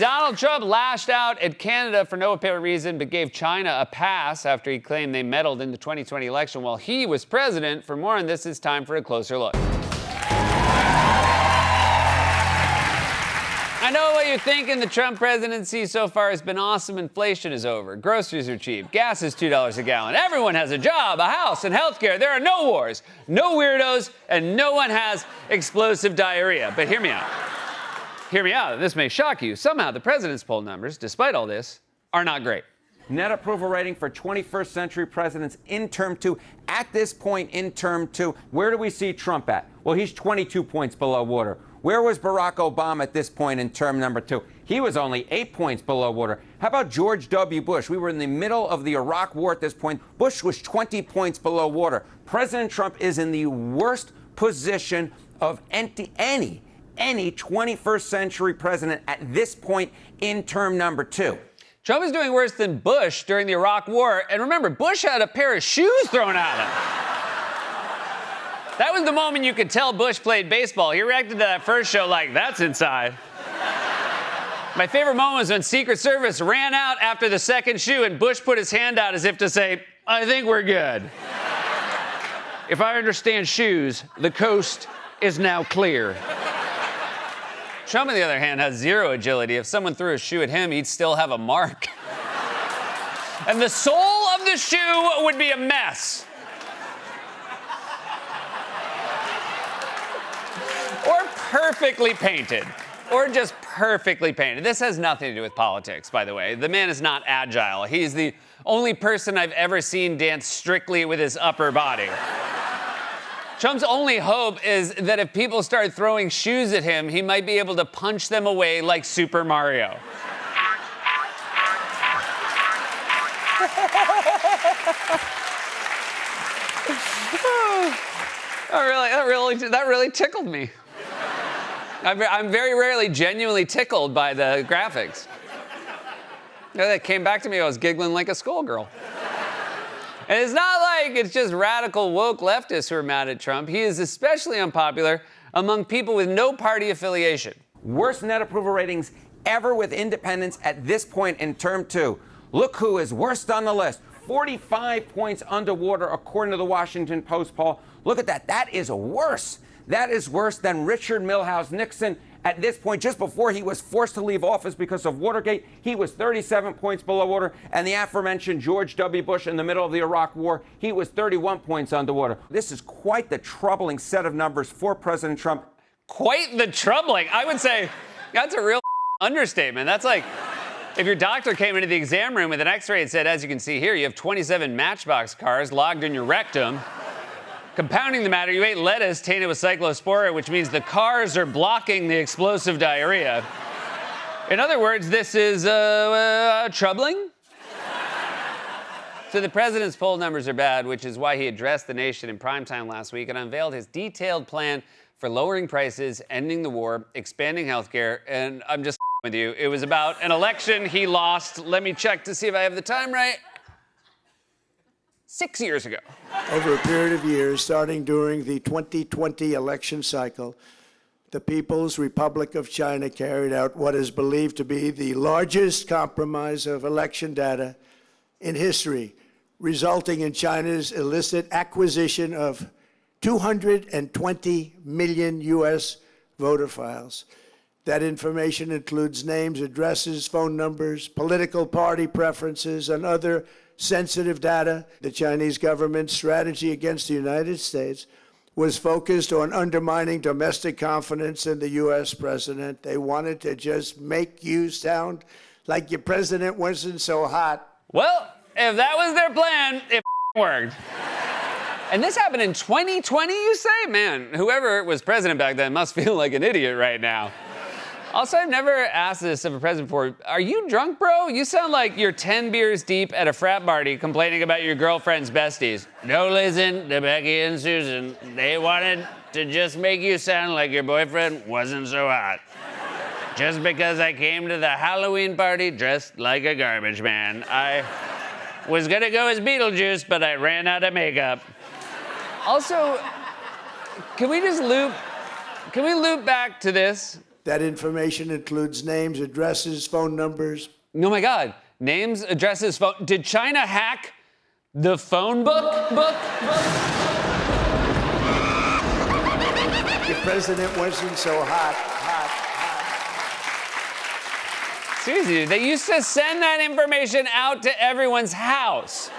Donald Trump lashed out at Canada for no apparent reason, but gave China a pass after he claimed they meddled in the 2020 election while he was president. For more on this, it's time for a closer look. I know what you're thinking. The Trump presidency so far has been awesome. Inflation is over. Groceries are cheap. Gas is $2 a gallon. Everyone has a job, a house, and health care. There are no wars, no weirdos, and no one has explosive diarrhea. But hear me out. Hear me out. This may shock you. Somehow the president's poll numbers, despite all this, are not great. Net approval rating for 21st century presidents in term two. At this point in term two, where do we see Trump at? Well, he's 22 points below water. Where was Barack Obama at this point in term number two? He was only 8 points below water. How about George W. Bush? We were in the middle of the Iraq War at this point. Bush was 20 points below water. President Trump is in the worst position of any 21st century president at this point in term number two. Trump is doing worse than Bush during the Iraq War. And remember, Bush had a pair of shoes thrown at him. That was the moment you could tell Bush played baseball. He reacted to that first show like, that's inside. My favorite moment was when Secret Service ran out after the second shoe and Bush put his hand out as if to say, I think we're good. If I understand shoes, the coast is now clear. Trump, on the other hand, has zero agility. If someone threw a shoe at him, he'd still have a mark. And the sole of the shoe would be a mess. Or perfectly painted. Or just perfectly painted. This has nothing to do with politics, by the way. The man is not agile. He's the only person I've ever seen dance strictly with his upper body. Trump's only hope is that if people start throwing shoes at him, he might be able to punch them away like Super Mario. That really tickled me. I'm very rarely genuinely tickled by the graphics. That came back to me, I was giggling like a schoolgirl. And it's not like it's just radical woke leftists who are mad at Trump. He is especially unpopular among people with no party affiliation. Worst net approval ratings ever with independents at this point in term two. Look who is worst on the list. 45 points underwater, according to the Washington Post poll. Look at that. That is worse. That is worse than Richard Milhous Nixon at this point, just before he was forced to leave office because of Watergate. He was 37 points below water. And the aforementioned George W. Bush in the middle of the Iraq War, he was 31 points underwater. This is quite the troubling set of numbers for President Trump. Quite the troubling. I would say that's a real understatement. That's like if your doctor came into the exam room with an x-ray and said, as you can see here, you have 27 Matchbox cars logged in your rectum. Compounding the matter, you ate lettuce tainted with cyclosporia, which means the cars are blocking the explosive diarrhea. In other words, this is troubling. So the president's poll numbers are bad, which is why he addressed the nation in primetime last week and unveiled his detailed plan for lowering prices, ending the war, expanding healthcare, and I'm just with you. It was about an election he lost. Let me check to see if I have the time right. 6 years ago. Over a period of years, starting during the 2020 election cycle, the People's Republic of China carried out what is believed to be the largest compromise of election data in history, resulting in China's illicit acquisition of 220 million U.S. voter files. That information includes names, addresses, phone numbers, political party preferences, and other sensitive data. The Chinese government's strategy against the United States was focused on undermining domestic confidence in the U.S. president. They wanted to just make you sound like your president wasn't so hot. Well, if that was their plan, it worked. And this happened in 2020, you say? Man, whoever was president back then must feel like an idiot right now. Also, I've never asked this of a president before. Are you drunk, bro? You sound like you're 10 beers deep at a frat party complaining about your girlfriend's besties. No, listen to Becky and Susan. They wanted to just make you sound like your boyfriend wasn't so hot. Just because I came to the Halloween party dressed like a garbage man. I was gonna go as Beetlejuice, but I ran out of makeup. Also, can we loop back to this? That information includes names, addresses, phone numbers. Oh my God. Names, addresses, phone. Did China hack the phone book? The president wasn't so hot. Seriously, dude, they used to send that information out to everyone's house,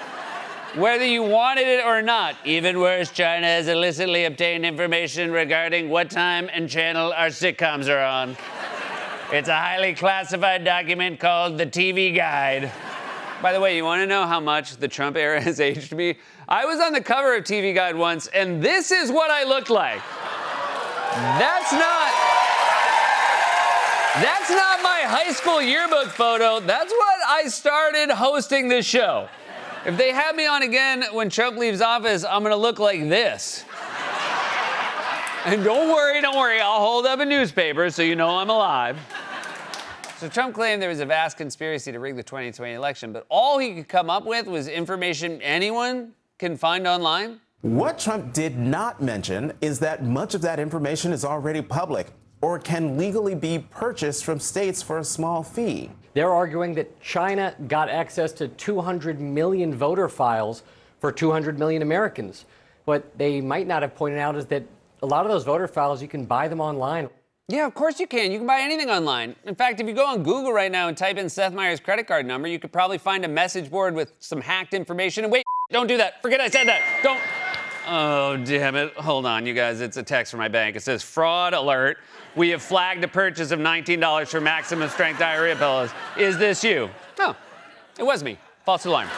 whether you wanted it or not. Even worse, China has illicitly obtained information regarding what time and channel our sitcoms are on. It's a highly classified document called the TV Guide. By the way, you want to know how much the Trump era has aged me? I was on the cover of TV Guide once, and this is what I looked like. That's not my high school yearbook photo. That's what I started hosting this show. If they have me on again when Trump leaves office, I'm gonna look like this. And don't worry, I'll hold up a newspaper so you know I'm alive. So Trump claimed there was a vast conspiracy to rig the 2020 election, but all he could come up with was information anyone can find online. What Trump did not mention is that much of that information is already public or can legally be purchased from states for a small fee. They're arguing that China got access to 200 million voter files for 200 million Americans. What they might not have pointed out is that a lot of those voter files, you can buy them online. Yeah, of course you can. You can buy anything online. In fact, if you go on Google right now and type in Seth Meyers' credit card number, you could probably find a message board with some hacked information. And wait, don't do that. Forget I said that. Don't. Oh, damn it. Hold on, you guys. It's a text from my bank. It says, fraud alert. We have flagged a purchase of $19 for maximum strength diarrhea pillows. Is this you? Oh, it was me. False alarm.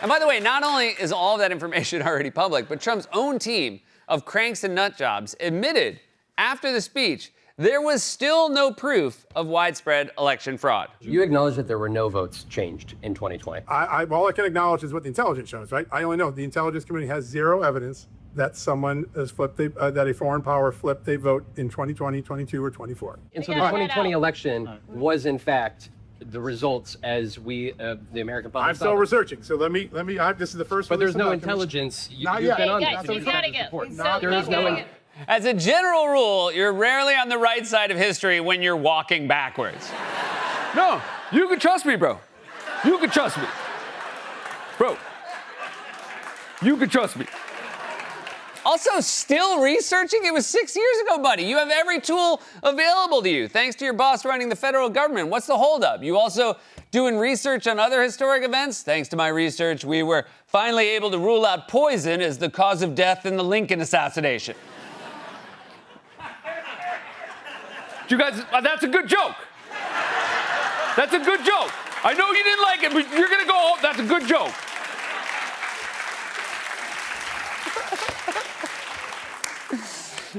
And by the way, not only is all of that information already public, but Trump's own team of cranks and nut jobs admitted after the speech there was still no proof of widespread election fraud. You acknowledge that there were no votes changed in 2020. All I can acknowledge is what the intelligence shows, right? I only know the intelligence community has zero evidence that someone has flipped, that a foreign power flipped a vote in 2020, 22, or 24. And so the 2020 election was, in fact, the results as we, the American public. I'm still researching, so let me. This is the first. But there's no intelligence. Not You've yet. been on Yeah, this. he's gotta go. There is no. As a general rule, you're rarely on the right side of history when you're walking backwards. No, you can trust me, bro. You can trust me. Bro, you can trust me. Also, still researching? It was 6 years ago, buddy. You have every tool available to you, thanks to your boss running the federal government. What's the holdup? You also doing research on other historic events? Thanks to my research, we were finally able to rule out poison as the cause of death in the Lincoln assassination. You guys, that's a good joke. That's a good joke. I know you didn't like it, but you're gonna go home. That's a good joke.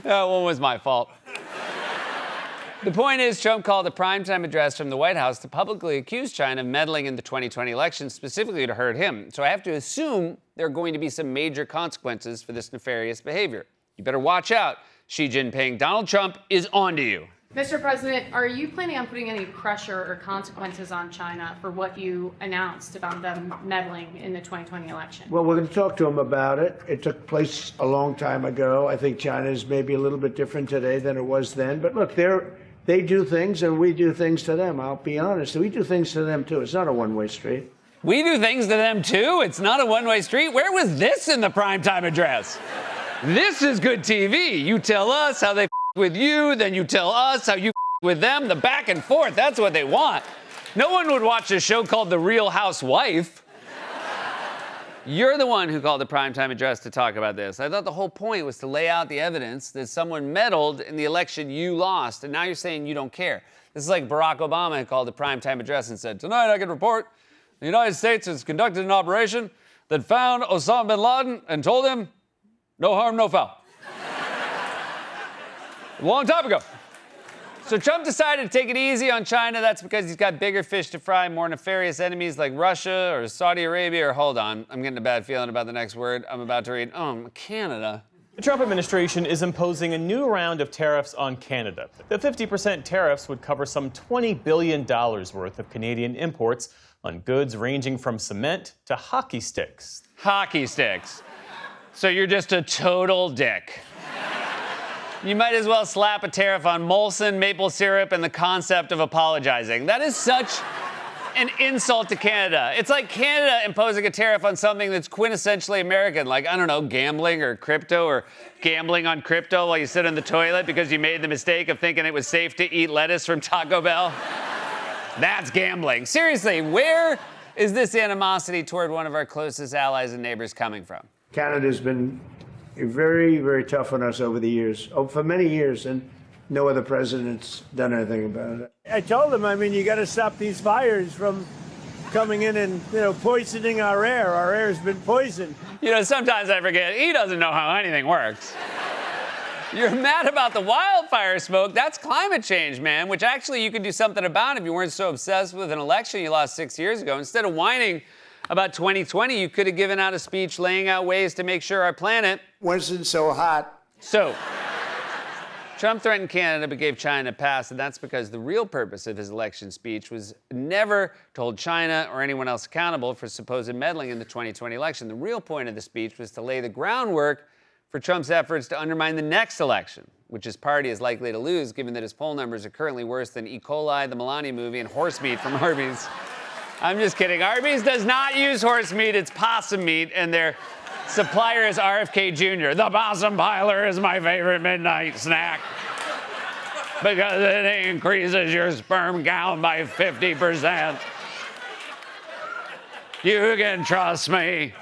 That one was my fault. The point is, Trump called a primetime address from the White House to publicly accuse China of meddling in the 2020 election, specifically to hurt him. So I have to assume there are going to be some major consequences for this nefarious behavior. You better watch out, Xi Jinping. Donald Trump is onto you. Mr. President, are you planning on putting any pressure or consequences on China for what you announced about them meddling in the 2020 election? Well, we're going to talk to them about it. It took place a long time ago. I think China is maybe a little bit different today than it was then. But look, they do things and we do things to them. I'll be honest. We do things to them, too. It's not a one-way street. We do things to them, too? It's not a one-way street? Where was this in the primetime address? This is good TV. You tell us how they with you, then you tell us how you with them. The back and forth, that's what they want. No one would watch a show called The Real Housewife. You're the one who called the primetime address to talk about this. I thought the whole point was to lay out the evidence that someone meddled in the election you lost, and now you're saying you don't care. This is like Barack Obama had called the primetime address and said, tonight I can report the United States has conducted an operation that found Osama bin Laden and told him, no harm, no foul. A long time ago. So Trump decided to take it easy on China. That's because he's got bigger fish to fry, more nefarious enemies like Russia or Saudi Arabia, or hold on, I'm getting a bad feeling about the next word I'm about to read. Canada. The Trump administration is imposing a new round of tariffs on Canada. The 50% tariffs would cover some $20 billion worth of Canadian imports on goods ranging from cement to hockey sticks. Hockey sticks. So you're just a total dick. You might as well slap a tariff on Molson, maple syrup, and the concept of apologizing. That is such an insult to Canada. It's like Canada imposing a tariff on something that's quintessentially American, like, I don't know, gambling or crypto, or gambling on crypto while you sit in the toilet because you made the mistake of thinking it was safe to eat lettuce from Taco Bell. That's gambling. Seriously, where is this animosity toward one of our closest allies and neighbors coming from? Canada's been very, very tough on us over the years, for many years, and no other president's done anything about it. I told him, you got to stop these fires from coming in and, poisoning our air. Our air's been poisoned. Sometimes I forget he doesn't know how anything works. You're mad about the wildfire smoke. That's climate change, man, which actually you could do something about if you weren't so obsessed with an election you lost 6 years ago. Instead of whining about 2020, you could have given out a speech laying out ways to make sure our planet wasn't so hot. So, Trump threatened Canada but gave China a pass, and that's because the real purpose of his election speech was never to hold China or anyone else accountable for supposed meddling in the 2020 election. The real point of the speech was to lay the groundwork for Trump's efforts to undermine the next election, which his party is likely to lose, given that his poll numbers are currently worse than E. coli, the Melania movie, and horse meat from Arby's. I'm just kidding. Arby's does not use horse meat. It's possum meat, and their supplier is RFK Jr. The possum piler is my favorite midnight snack because it increases your sperm count by 50%. You can trust me.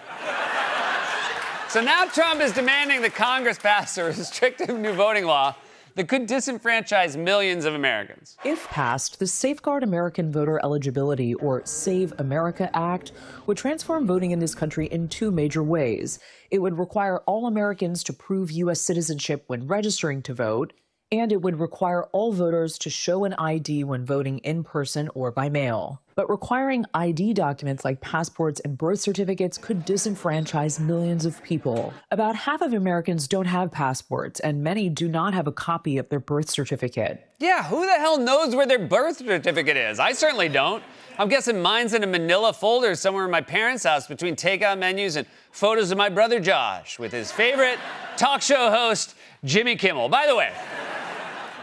So now Trump is demanding that Congress pass a restrictive new voting law that could disenfranchise millions of Americans. If passed, the Safeguard American Voter Eligibility, or Save America Act, would transform voting in this country in two major ways. It would require all Americans to prove U.S. citizenship when registering to vote, and it would require all voters to show an ID when voting in person or by mail. But requiring ID documents like passports and birth certificates could disenfranchise millions of people. About half of Americans don't have passports, and many do not have a copy of their birth certificate. Yeah, who the hell knows where their birth certificate is? I certainly don't. I'm guessing mine's in a manila folder somewhere in my parents' house between takeout menus and photos of my brother Josh with his favorite talk show host, Jimmy Kimmel. By the way,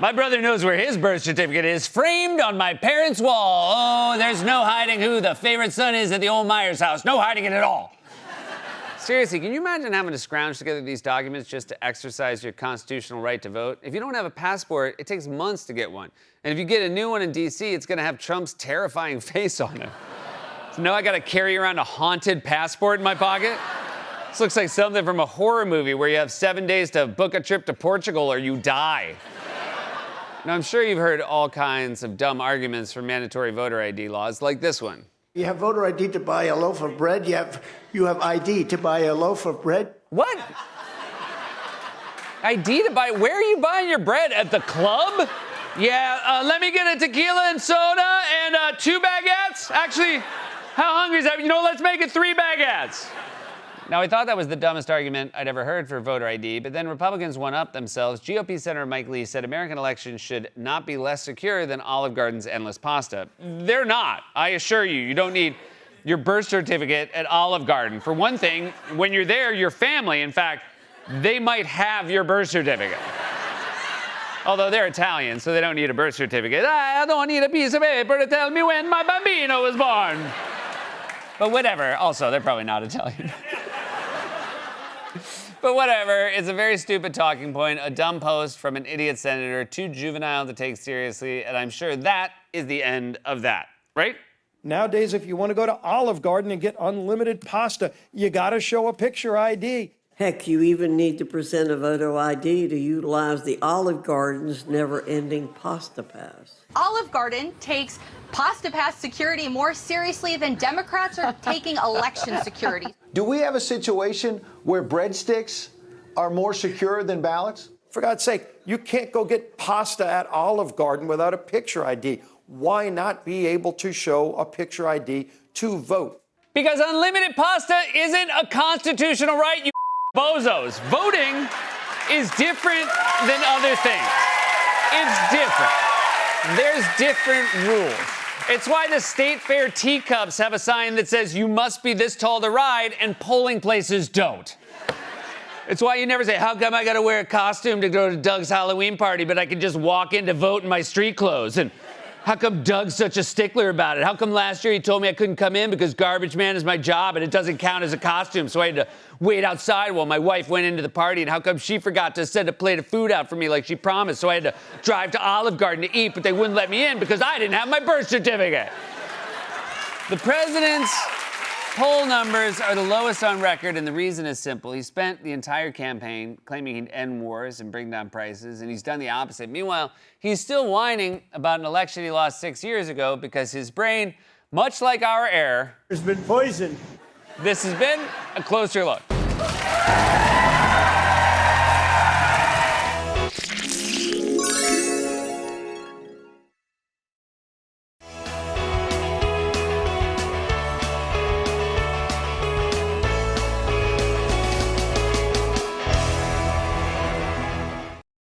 my brother knows where his birth certificate is, framed on my parents' wall. Oh, there's no hiding who the favorite son is at the old Myers house. No hiding it at all. Seriously, can you imagine having to scrounge together these documents just to exercise your constitutional right to vote? If you don't have a passport, it takes months to get one. And if you get a new one in D.C., it's going to have Trump's terrifying face on it. So now I got to carry around a haunted passport in my pocket? This looks like something from a horror movie where you have 7 days to book a trip to Portugal or you die. Now, I'm sure you've heard all kinds of dumb arguments for mandatory voter ID laws, like this one. You have voter ID to buy a loaf of bread. You have ID to buy a loaf of bread. What? ID to buy? Where are you buying your bread? At the club? Yeah, let me get a tequila and soda and 2 baguettes. Actually, how hungry is that? Let's make it 3 baguettes. Now, I thought that was the dumbest argument I'd ever heard for voter ID, but then Republicans one-upped themselves. GOP Senator Mike Lee said American elections should not be less secure than Olive Garden's endless pasta. They're not. I assure you, you don't need your birth certificate at Olive Garden. For one thing, when you're there, your family, in fact, they might have your birth certificate. Although they're Italian, so they don't need a birth certificate. I don't need a piece of paper to tell me when my bambino was born. But whatever. Also, they're probably not Italian. But whatever, it's a very stupid talking point, a dumb post from an idiot senator, too juvenile to take seriously, and I'm sure that is the end of that, right? Nowadays, if you want to go to Olive Garden and get unlimited pasta, you got to show a picture ID. Heck, you even need to present a voter ID to utilize the Olive Garden's never-ending pasta pass. Olive Garden takes pasta pass security more seriously than Democrats are taking election security. Do we have a situation where breadsticks are more secure than ballots? For God's sake, you can't go get pasta at Olive Garden without a picture ID. Why not be able to show a picture ID to vote? Because unlimited pasta isn't a constitutional right, you bozos. Voting is different than other things. It's different. There's different rules. It's why the State Fair teacups have a sign that says you must be this tall to ride and polling places don't. It's why you never say, how come I gotta wear a costume to go to Doug's Halloween party, but I can just walk in to vote in my street clothes? And how come Doug's such a stickler about it? How come last year he told me I couldn't come in because garbage man is my job and it doesn't count as a costume, so I had to wait outside while my wife went into the party? And how come she forgot to send a plate of food out for me like she promised, so I had to drive to Olive Garden to eat, but they wouldn't let me in because I didn't have my birth certificate? The president's poll numbers are the lowest on record, and the reason is simple. He spent the entire campaign claiming he'd end wars and bring down prices, and he's done the opposite. Meanwhile, he's still whining about an election he lost 6 years ago because his brain, much like our air, has been poisoned. This has been A Closer Look.